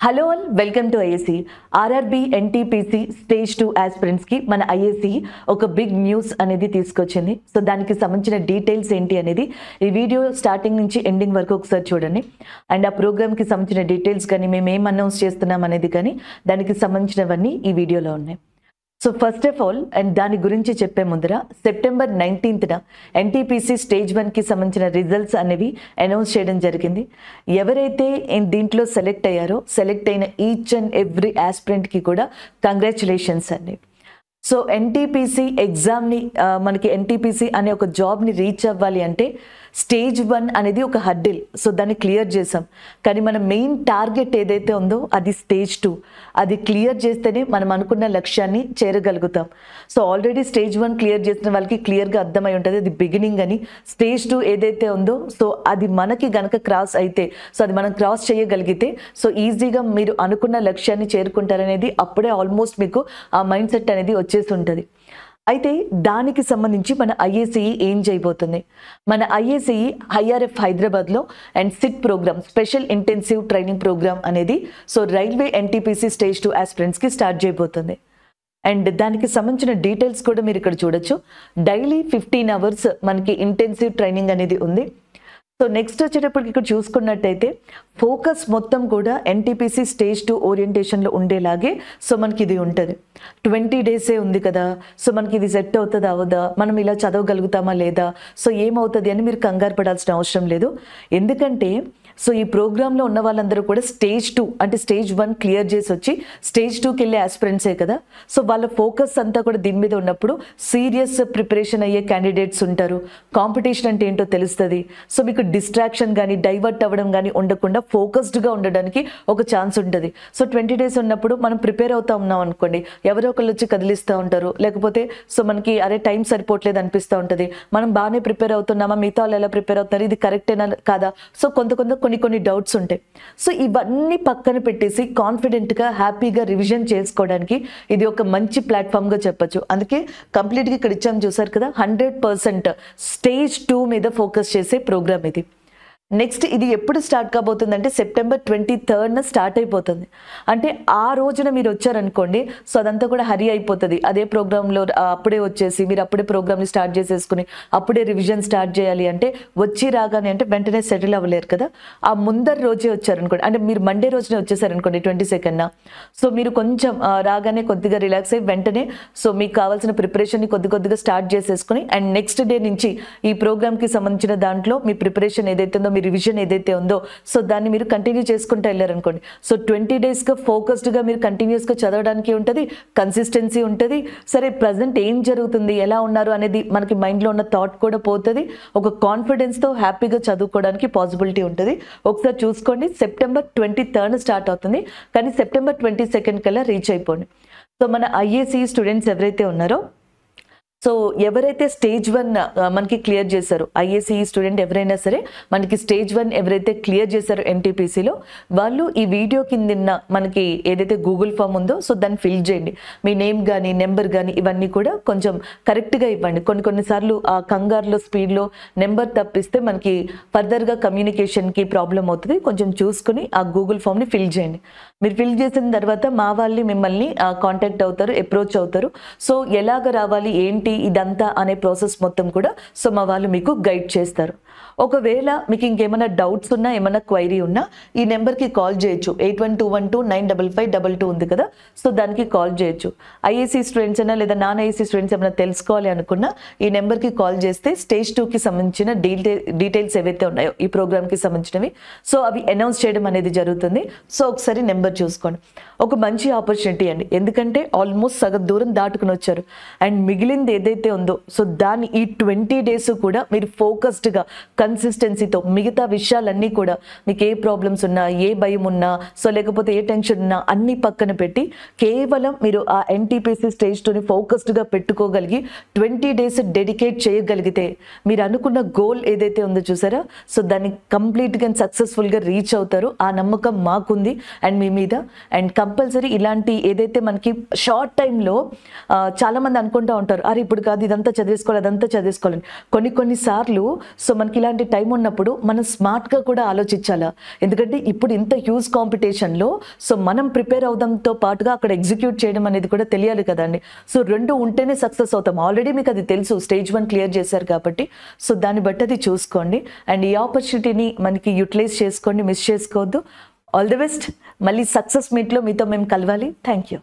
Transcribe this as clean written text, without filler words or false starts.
Hello all welcome to IAC RRB NTPC stage 2 ఆస్పిరెంట్స్కి మన IAC ఒక big news అనేది తీసుకొచ్చింది. సో దానికి సంబంధించిన డీటెయిల్స్ ఏంటి అనేది ఈ వీడియో స్టార్టింగ్ నుంచి ఎండింగ్ వరకు ఒకసారి చూడండి. అండ్ ఆ ప్రోగ్రామ్కి సంబంధించిన డీటెయిల్స్ కానీ మేము ఏం అనౌన్స్ చేస్తున్నాం అనేది కానీ దానికి సంబంధించినవన్నీ ఈ వీడియోలో ఉన్నాయి. So first of all and దాని గురించి చెప్పే ముందర సెప్టెంబర్ 19న ఎన్టీపీసీ స్టేజ్ 1కి సంబంధించిన రిజల్ట్స్ అనేవి అనౌన్స్ చేయడం జరిగింది. ఎవరైతే దీంట్లో సెలెక్ట్ అయ్యారో సెలెక్ట్ అయిన ఈచ్ అండ్ ఎవ్రీ ఆస్పిరెంట్కి కూడా కంగ్రాచులేషన్స్ అండి. సో ఎన్టీపీసీ ఎగ్జామ్ని మనకి ఎన్టీపీసీ అనే ఒక జాబ్ని రీచ్ అవ్వాలి అంటే స్టేజ్ 1 అనేది ఒక హర్డిల్. సో దాన్ని క్లియర్ చేసాం. కానీ మన మెయిన్ టార్గెట్ ఏదైతే ఉందో అది స్టేజ్ 2. అది క్లియర్ చేస్తేనే మనం అనుకున్న లక్ష్యాన్ని చేరగలుగుతాం. సో ఆల్రెడీ స్టేజ్ 1 క్లియర్ చేసిన వాళ్ళకి క్లియర్గా అర్థమై ఉంటుంది అది బిగినింగ్ అని. స్టేజ్ 2 ఏదైతే ఉందో సో అది మనకి గనక క్రాస్ అయితే సో అది మనం క్రాస్ చేయగలిగితే సో ఈజీగా మీరు అనుకున్న లక్ష్యాన్ని చేరుకుంటారనేది అప్పుడే ఆల్మోస్ట్ మీకు ఆ మైండ్ సెట్ అనేది వచ్చేసి ఉంటుంది. అయితే దానికి సంబంధించి మన ఐఏసీఈ ఏం చేయబోతుంది, మన ఐఏసీఈ ఐఆర్ఎఫ్ హైదరాబాద్లో and SIT program special intensive training program అనేది సో రైల్వే ఎన్టీపీసీ స్టేజ్ 2 ఆస్పిరెంట్స్కి స్టార్ట్ చేయబోతుంది. అండ్ దానికి సంబంధించిన డీటెయిల్స్ కూడా మీరు ఇక్కడ చూడొచ్చు. డైలీ 15 hours మనకి ఇంటెన్సివ్ ట్రైనింగ్ అనేది ఉంది. సో నెక్స్ట్ వచ్చేటప్పటికి ఇక్కడ చూసుకున్నట్టయితే ఫోకస్ మొత్తం కూడా ఎన్టీపీసీ స్టేజ్ 2 ఓరియంటేషన్లో ఉండేలాగే సో మనకి ఇది ఉంటుంది. 20 days ఉంది కదా, సో మనకి ఇది సెట్ అవుతుందా అవదా, మనం ఇలా చదవగలుగుతామా లేదా, సో ఏమవుతుంది అని మీరు కంగారు పడాల్సిన అవసరం లేదు. ఎందుకంటే సో ఈ ప్రోగ్రాంలో ఉన్న వాళ్ళందరూ కూడా స్టేజ్ 2 అంటే స్టేజ్ 1 క్లియర్ చేసి వచ్చి స్టేజ్ 2కి వెళ్ళే ఆస్పిరెంట్సే కదా. సో వాళ్ళ ఫోకస్ అంతా కూడా దీని మీద ఉన్నప్పుడు సీరియస్ ప్రిపరేషన్ అయ్యే క్యాండిడేట్స్ ఉంటారు. కాంపిటీషన్ అంటే ఏంటో తెలుస్తుంది. సో మీకు డిస్ట్రాక్షన్ కానీ డైవర్ట్ అవ్వడం కానీ ఉండకుండా ఫోకస్డ్గా ఉండడానికి ఒక ఛాన్స్ ఉంటుంది. సో 20 days ఉన్నప్పుడు మనం ప్రిపేర్ అవుతా ఉన్నాం అనుకోండి, ఎవరో ఒకళ్ళు వచ్చి కదిలిస్తూ ఉంటారు, లేకపోతే సో మనకి అరే టైం సరిపోవట్లేదు అనిపిస్తూ ఉంటుంది. మనం బాగానే ప్రిపేర్ అవుతున్నామా, మిగతా వాళ్ళు ఎలా ప్రిపేర్ అవుతారు, ఇది కరెక్టేనా కాదా, సో కొన్ని డౌట్స్ ఉంటాయి. సో ఇవన్నీ పక్కన పెట్టేసి కాన్ఫిడెంట్గా హ్యాపీగా రివిజన్ చేసుకోవడానికి ఇది ఒక మంచి ప్లాట్ఫామ్గా చెప్పొచ్చు. అందుకే కంప్లీట్గా ఇక్కడ ఇచ్చాము చూసారు కదా, 100% స్టేజ్ 2 మీద ఫోకస్ చేసే ప్రోగ్రామ్ ఇది. నెక్స్ట్ ఇది ఎప్పుడు స్టార్ట్ కాబోతుందంటే సెప్టెంబర్ 23rd స్టార్ట్ అయిపోతుంది. అంటే ఆ రోజున మీరు వచ్చారనుకోండి సో అదంతా కూడా హరి అయిపోతుంది. అదే ప్రోగ్రాంలో అప్పుడే వచ్చేసి మీరు అప్పుడే ప్రోగ్రామ్ని స్టార్ట్ చేసేసుకుని అప్పుడే రివిజన్ స్టార్ట్ చేయాలి అంటే వచ్చి రాగానే అంటే వెంటనే సెటిల్ అవ్వలేరు కదా. ఆ ముందర రోజే వచ్చారనుకోండి, అంటే మీరు మండే రోజునే వచ్చేసారనుకోండి 22nd, సో మీరు కొంచెం రాగానే కొద్దిగా రిలాక్స్ అయ్యి వెంటనే సో మీకు కావాల్సిన ప్రిపరేషన్ని కొద్దిగా స్టార్ట్ చేసేసుకుని అండ్ నెక్స్ట్ డే నుంచి ఈ ప్రోగ్రామ్కి సంబంధించిన దాంట్లో మీ ప్రిపరేషన్ ఏదైతే ఉందో మీ రివిజన్ ఏదైతే ఉందో సో దాన్ని మీరు కంటిన్యూ చేసుకుంటూ వెళ్ళారనుకోండి. సో 20 daysగా ఫోకస్డ్గా మీరు కంటిన్యూస్గా చదవడానికి ఉంటుంది, కన్సిస్టెన్సీ ఉంటుంది. సరే ప్రజెంట్ ఏం జరుగుతుంది, ఎలా ఉన్నారు అనేది మనకి మైండ్లో ఉన్న థాట్ కూడా పోతుంది. ఒక కాన్ఫిడెన్స్తో హ్యాపీగా చదువుకోవడానికి పాసిబిలిటీ ఉంటుంది. ఒకసారి చూసుకోండి, సెప్టెంబర్ 23rd స్టార్ట్ అవుతుంది, కానీ సెప్టెంబర్ 22nd కల్లా రీచ్ అయిపోండి. సో మన ఐఏసీ స్టూడెంట్స్ ఎవరైతే ఉన్నారో సో ఎవరైతే స్టేజ్ 1 మనకి క్లియర్ చేశారో ఐఏసీ స్టూడెంట్ ఎవరైనా సరే మనకి స్టేజ్ 1 ఎవరైతే క్లియర్ చేశారో ఎన్టీపీసీలో వాళ్ళు ఈ వీడియో కింద మనకి ఏదైతే గూగుల్ ఫామ్ ఉందో సో దాన్ని ఫిల్ చేయండి. మీ నేమ్ కానీ నెంబర్ కానీ ఇవన్నీ కూడా కొంచెం కరెక్ట్గా ఇవ్వండి. కొన్నిసార్లు ఆ కంగారులో స్పీడ్లో నెంబర్ తప్పిస్తే మనకి ఫర్దర్గా కమ్యూనికేషన్కి ప్రాబ్లం అవుతుంది. కొంచెం చూసుకుని ఆ గూగుల్ ఫామ్ని ఫిల్ చేయండి. మీరు ఫిల్ చేసిన తర్వాత మా వాళ్ళు మిమ్మల్ని కాంటాక్ట్ అవుతారు, అప్రోచ్ అవుతారు. సో ఎలాగ రావాలి ఏంటి ఇదంతా అనే ప్రాసెస్ మొత్తం కూడా సో మా వాళ్ళు మీకు గైడ్ చేస్తారు. ఒకవేళ మీకు ఇంకేమైనా డౌట్స్ ఉన్నా ఏమైనా క్వైరీ ఉన్నా ఈ నెంబర్కి కాల్ చేయొచ్చు. 8121295522 ఉంది కదా, సో దానికి కాల్ చేయొచ్చు. ఐఏసీ స్టూడెంట్స్ అయినా లేదా నాన్ ఐఏసీ స్టూడెంట్స్ ఏమైనా తెలుసుకోవాలి అనుకున్నా ఈ నెంబర్కి కాల్ చేస్తే స్టేజ్ 2కి సంబంధించిన డీటెయిల్స్ ఏవైతే ఉన్నాయో ఈ ప్రోగ్రామ్కి సంబంధించినవి సో అవి అనౌన్స్ చేయడం అనేది జరుగుతుంది. సో ఒకసారి నెంబర్ చూసుకోండి. ఒక మంచి ఆపర్చునిటీ అండి, ఎందుకంటే ఆల్మోస్ట్ సగం దూరం దాటుకుని వచ్చారు. అండ్ మిగిలింది ఏదైతే ఉందో సో దాన్ని ఈ 20 days కూడా మీరు ఫోకస్డ్గా కన్సిస్టెన్సీతో మిగతా విషయాలన్నీ కూడా మీకు ఏ ప్రాబ్లమ్స్ ఉన్నా ఏ భయం ఉన్నా సో లేకపోతే ఏ టెన్షన్ ఉన్నా అన్నీ పక్కన పెట్టి కేవలం మీరు ఆ ఎన్టీపీసీ స్టేజ్ 2ని ఫోకస్డ్గా పెట్టుకోగలిగి 20 days డెడికేట్ చేయగలిగితే మీరు అనుకున్న గోల్ ఏదైతే ఉందో చూసారా సో దాన్ని కంప్లీట్గా సక్సెస్ఫుల్గా రీచ్ అవుతారు. ఆ నమ్మకం మాకుంది అండ్ మీ మీద. అండ్ కంపల్సరీ ఇలాంటి ఏదైతే మనకి షార్ట్ టైంలో చాలామంది అనుకుంటూ ఉంటారు, అరే ఇప్పుడు కాదు ఇదంతా చదివేసుకోవాలి అదంతా చదివేసుకోవాలని. కొన్నిసార్లు సో మనకి ఇలాంటి టైం ఉన్నప్పుడు మనం స్మార్ట్గా కూడా ఆలోచించాలా, ఎందుకంటే ఇప్పుడు ఇంత హ్యూజ్ కాంపిటీషన్లో సో మనం ప్రిపేర్ అవడంతో పాటుగా అక్కడ ఎగ్జిక్యూట్ చేయడం అనేది కూడా తెలియాలి కదండి. సో రెండు ఉంటేనే సక్సెస్ అవుతాం. ఆల్రెడీ మీకు అది తెలుసు, స్టేజ్ 1 క్లియర్ చేశారు కాబట్టి. సో దాన్ని బట్టి అది చూసుకోండి అండ్ ఈ ఆపర్చునిటీని మనకి యూటిలైజ్ చేసుకోండి, మిస్ చేసుకోవద్దు. All the best. మళ్ళీ సక్సెస్ మీట్లో మీతో మేము కలవాలి. Thank you.